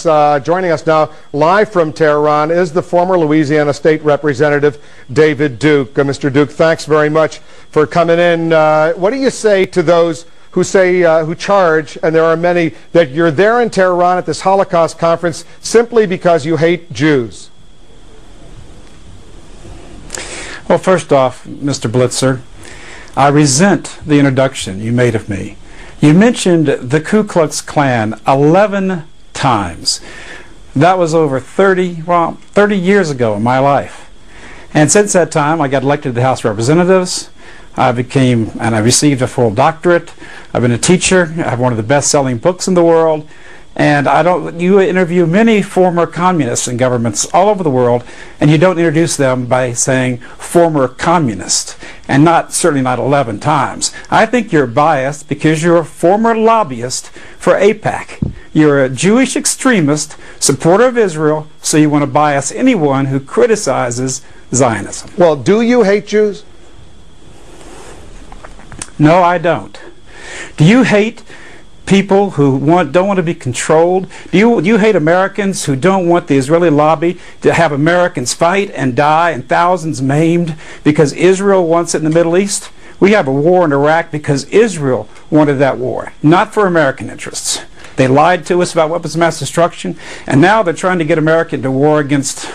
Joining us now live from Tehran is the former Louisiana State Representative David Duke. Mr. Duke, thanks very much for coming in. What do you say to those who charge, and there are many, that you're there in Tehran at this Holocaust conference simply because you hate Jews? Well, first off, Mr. Blitzer, I resent the introduction you made of me. You mentioned the Ku Klux Klan 11 times. That was over 30 years ago in my life. And since that time, I got elected to the House of Representatives. I received a full doctorate. I've been a teacher. I have one of the best-selling books in the world. And you interview many former communists in governments all over the world, and you don't introduce them by saying former communist, and certainly not 11 times. I think you're biased because you're a former lobbyist for AIPAC. You're a Jewish extremist, supporter of Israel, so you want to bias anyone who criticizes Zionism. Well, do you hate Jews? No, I don't. Do you hate people who don't want to be controlled? Do you hate Americans who don't want the Israeli lobby to have Americans fight and die and thousands maimed because Israel wants it in the Middle East? We have a war in Iraq because Israel wanted that war, not for American interests. They lied to us about weapons of mass destruction, and now they're trying to get America into war against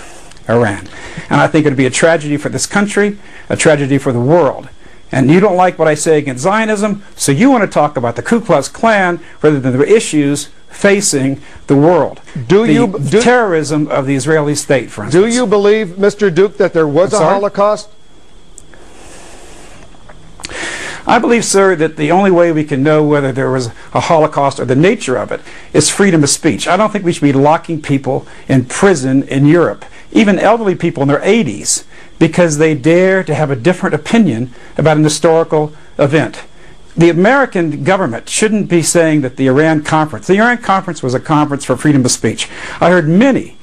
Iran. And I think it would be a tragedy for this country, a tragedy for the world. And you don't like what I say against Zionism, so you want to talk about the Ku Klux Klan rather than the issues facing the world. The terrorism of the Israeli state, for instance. Do you believe, Mr. Duke, that there was a Holocaust? I believe, sir, that the only way we can know whether there was a Holocaust or the nature of it is freedom of speech. I don't think we should be locking people in prison in Europe, even elderly people in their 80s, because they dare to have a different opinion about an historical event. The American government shouldn't be saying that the Iran conference was a conference for freedom of speech. I heard many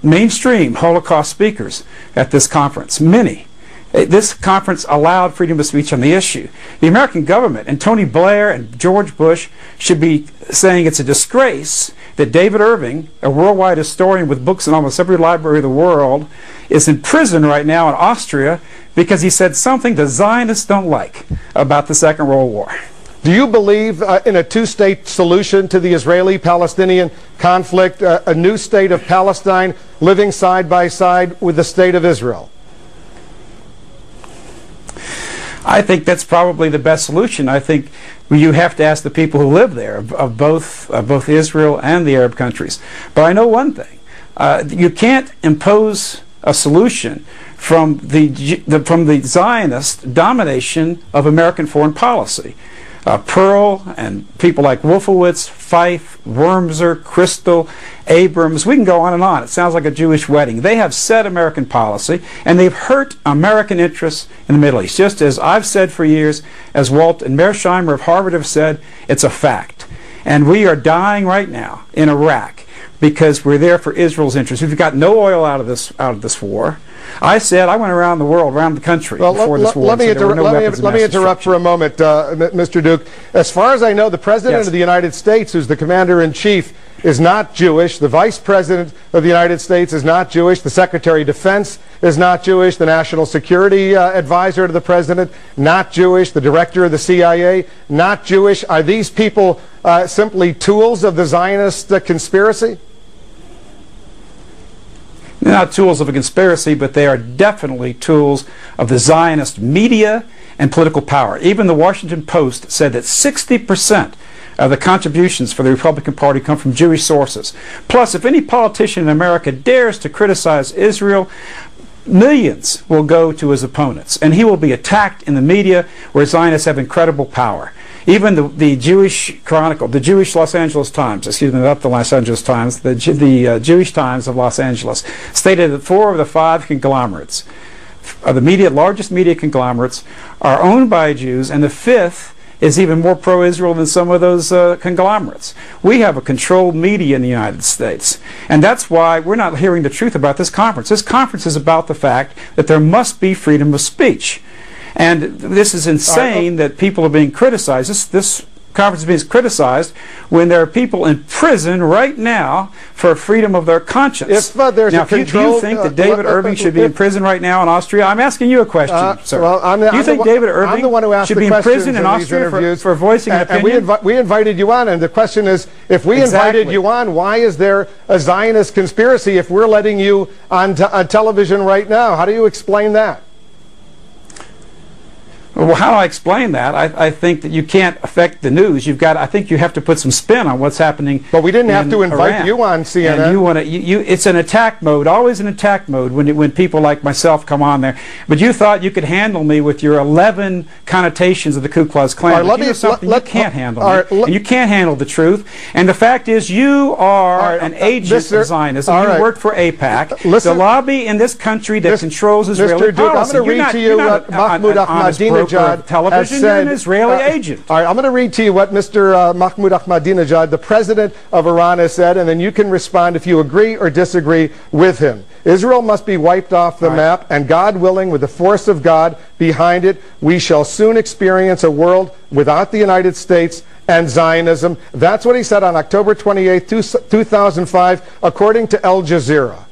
mainstream Holocaust speakers at this conference, many. This conference allowed freedom of speech on the issue. The American government and Tony Blair and George Bush should be saying it's a disgrace that David Irving, a worldwide historian with books in almost every library of the world, is in prison right now in Austria because he said something the Zionists don't like about the Second World War. Do you believe in a two-state solution to the Israeli-Palestinian conflict, a new state of Palestine living side by side with the state of Israel? I think that's probably the best solution. I think you have to ask the people who live there of both Israel and the Arab countries. But I know one thing: you can't impose a solution from the Zionist domination of American foreign policy. Pearl and people like Wolfowitz, Fife, Wormser, Crystal, Abrams, we can go on and on. It sounds like a Jewish wedding. They have set American policy, and they've hurt American interests in the Middle East. Just as I've said for years, as Walt and Mearsheimer of Harvard have said, it's a fact. And we are dying right now in Iraq because we're there for Israel's interests. We've got no oil out of this war. I said I went around the world, around the country before this war. Let me interrupt for a moment, Mr. Duke. As far as I know, the President of the United States, who's the Commander-in-Chief, is not Jewish. The Vice President of the United States is not Jewish. The Secretary of Defense is not Jewish. The National Security Advisor to the President, not Jewish. The Director of the CIA, not Jewish. Are these people simply tools of the Zionist conspiracy? They're not tools of a conspiracy, but they are definitely tools of the Zionist media and political power. Even the Washington Post said that 60% of the contributions for the Republican Party come from Jewish sources. Plus, if any politician in America dares to criticize Israel, millions will go to his opponents, and he will be attacked in the media where Zionists have incredible power. Even the Jewish Chronicle, the Jewish Los Angeles Times, excuse me, not the Los Angeles Times, the Jewish Times of Los Angeles, stated that 4 of the 5 conglomerates, the largest media conglomerates, are owned by Jews, and the 5th is even more pro-Israel than some of those conglomerates. We have a controlled media in the United States, and that's why we're not hearing the truth about this conference. This conference is about the fact that there must be freedom of speech. And this is insane that people are being criticized. This conference is being criticized when there are people in prison right now for freedom of their conscience. If there's now, a control, do you think that David Irving should be in prison right now in Austria? I'm asking you a question, sir. Well, do you think David Irving should be in prison in Austria for voicing an opinion? And we invited you on, and the question is, if we invited you on, why is there a Zionist conspiracy if we're letting you on television right now? How do you explain that? Well, how do I explain that? I think that you can't affect the news. I think you have to put some spin on what's happening. But we didn't have to invite you on CNN. And you want to. It's an attack mode, always an attack mode when people like myself come on there. But you thought you could handle me with your 11 connotations of the Ku Klux Klan. But you know something, you can't handle me, and you can't handle the truth. And the fact is, you are an agent of Zionism. You work for AIPAC, the lobby in this country that controls Israeli policy. I'm going to read to you what Mahmoud Ahmadinejad television, you're an Israeli agent. All right, I'm going to read to you what Mr. Mahmoud Ahmadinejad, the president of Iran, has said, and then you can respond if you agree or disagree with him. Israel must be wiped off the map, and God willing, with the force of God behind it, we shall soon experience a world without the United States and Zionism. That's what he said on October 28, 2005, according to Al Jazeera.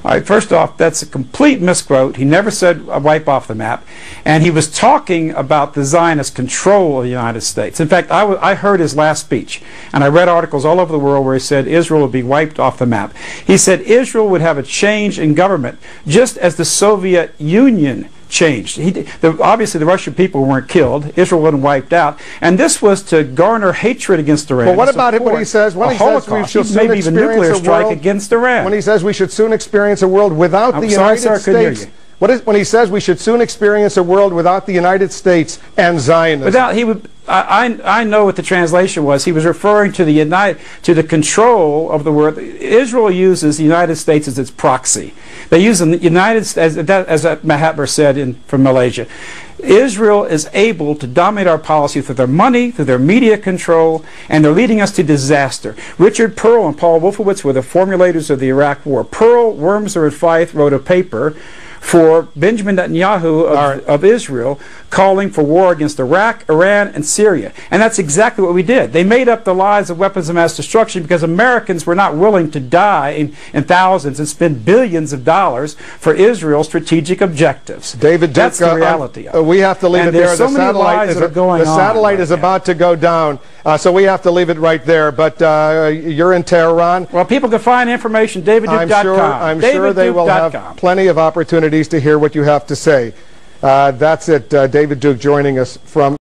All right, first off, that's a complete misquote. He never said wipe off the map. And he was talking about the Zionist control of the United States. In fact, I heard his last speech, and I read articles all over the world where he said Israel would be wiped off the map. He said Israel would have a change in government, just as the Soviet Union changed. Obviously, the Russian people weren't killed. Israel wasn't wiped out. And this was to garner hatred against Iran. Well, what about what he says? When he says we should soon maybe even nuclear strike against Iran. When he says we should soon experience a world without the United States. When he says we should soon experience a world without the United States and Zionism. I know what the translation was. He was referring to the control of the world. Israel uses the United States as its proxy. They use the United States, as Mahatma said from Malaysia. Israel is able to dominate our policy through their money, through their media control, and they're leading us to disaster. Richard Pearl and Paul Wolfowitz were the formulators of the Iraq War. Pearl, Wormser, and Feith wrote a paper for Benjamin Netanyahu of Israel, calling for war against Iraq, Iran, and Syria. And that's exactly what we did. They made up the lies of weapons of mass destruction because Americans were not willing to die in thousands and spend billions of dollars for Israel's strategic objectives. David Duke, that's the reality of it. We have to leave it there. So the satellite is about to go down, so we have to leave it right there. But you're in Tehran. Well, people can find information, davidduke.com. I'm sure they will have plenty of opportunities to hear what you have to say. That's it. David Duke joining us from